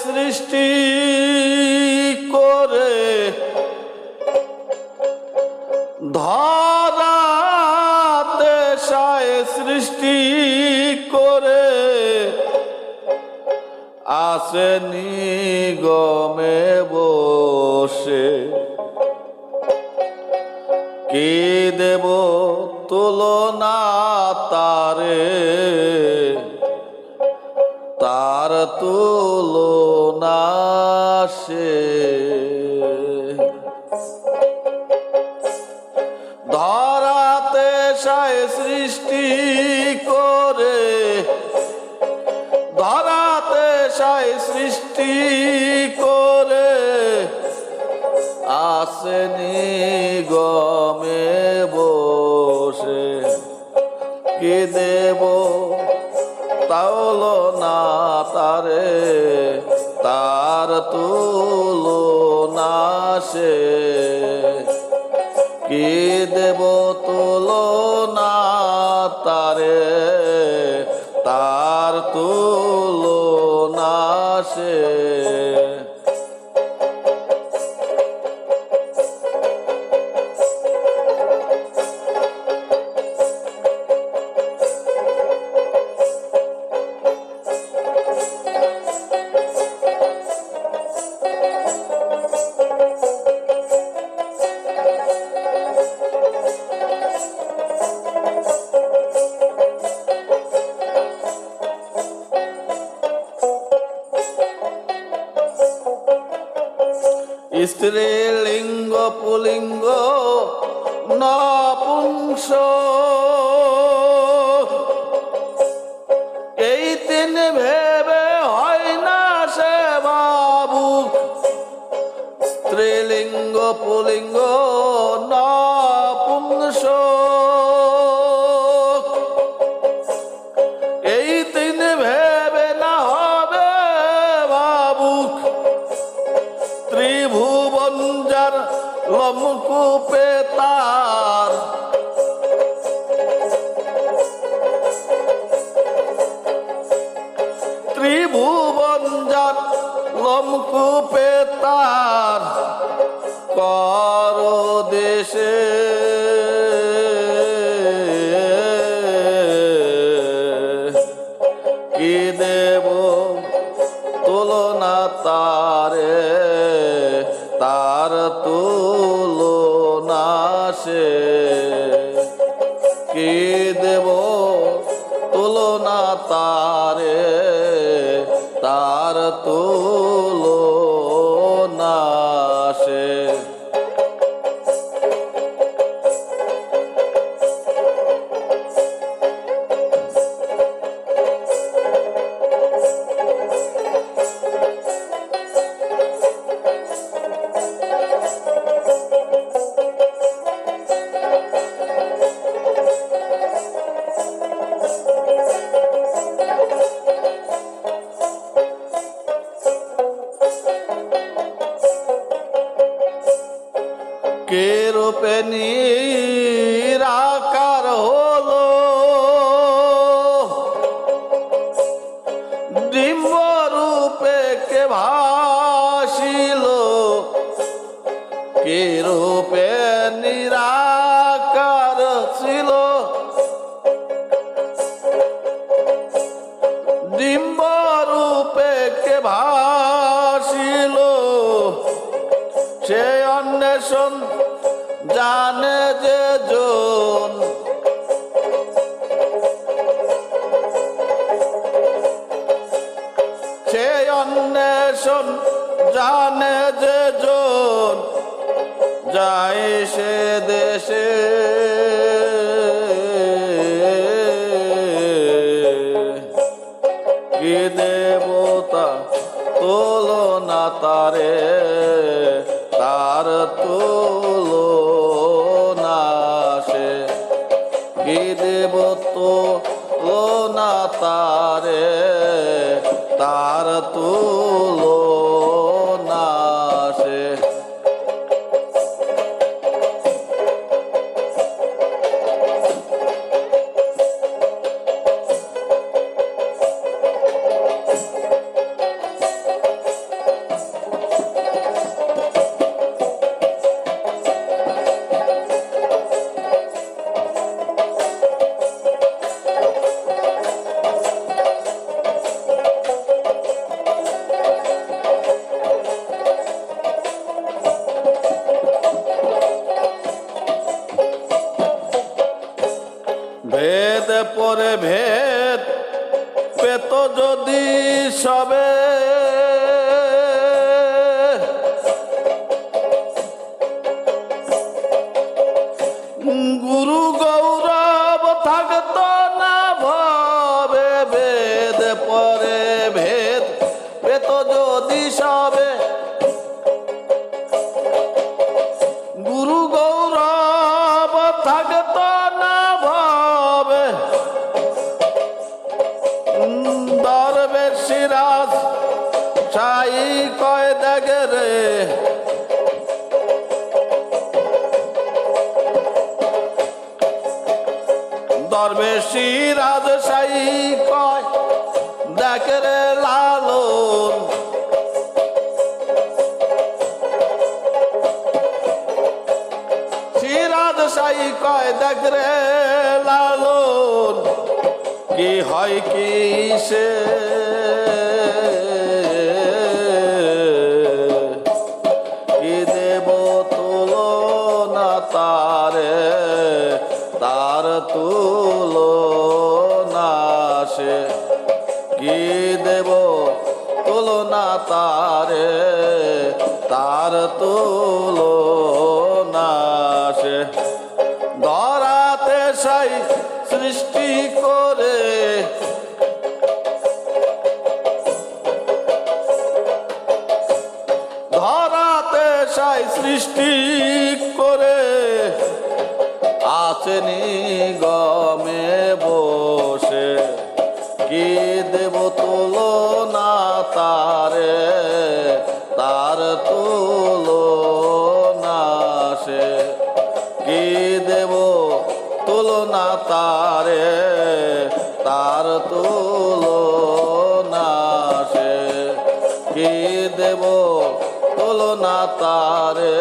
সৃষ্টি করে ধরাতে সায় সৃষ্টি করে আসে নিগমে বসে কি দেব তুলনা তারে তার তুলনা সে ধরাতে সায় সৃষ্টি করে ধরাতে সায় সৃষ্টি করে আসেনি গমে বসে কি দেব তাওল না তারে তার তুলনা সে কি দেব তুলনা তারে তার তুলনা সে স্ত্রীলিঙ্গ পুলিঙ্গ নপুংস এই তিন ভেবে হয় না সে বাবু স্ত্রীলিঙ্গ পুলিঙ্গ নপুংস এই তিন ভেবে না হবে বাবুক ত্রিভুবন যার লমকূপে তার ত্রিভুবন যার লমকূপে তার কর দেশে কি দেব তুলনা তারে তার তুলনা সে কি দেব তুলনা তারে তার তুলনা সে কে রূপে নিরাকার হলো ডিম্ব রূপে কে ভাসিল কে রূপে নিরাকার ছিল ডিম্ব রূপে কে ভাসিল সে অন্বেষণ জানে যে জন সে অন্বেষণ জানে যে জন যায় সে দেশে কি দেবতা তুলনা তারে তার তুলনা সে কি দেব তুলনা তারে তার তুলনা সে পরে ভেদ পেত যদি সবে, গুরু গৌরব থাকত না ভবে, ভেদ পরে ভেদ পেত যদি সবে, গুরু গৌরব থাকত না ভবে, দরবেশ সিরাজ সাই কয় দেখে রে, দরবেশ সিরাজ সাই কয় দেখে রে লালন, সিরাজ সাই কয় দেখ রে লালন, কি হয় কি সে কি দেব তুলনা তারে, তার তুলনা সে, কি দেব তুলনা তারে, তার তুলনা সে, ধরাতে সাই সৃষ্টি করে, ধরাতে সাই সৃষ্টি করে, আছেনি গমে বসে, কি দেব তুলনা তারে, তার তুলনা সে, কি দেব তুলনা তারে, তার তুলনা সে, কি দেব তুলনা তারে,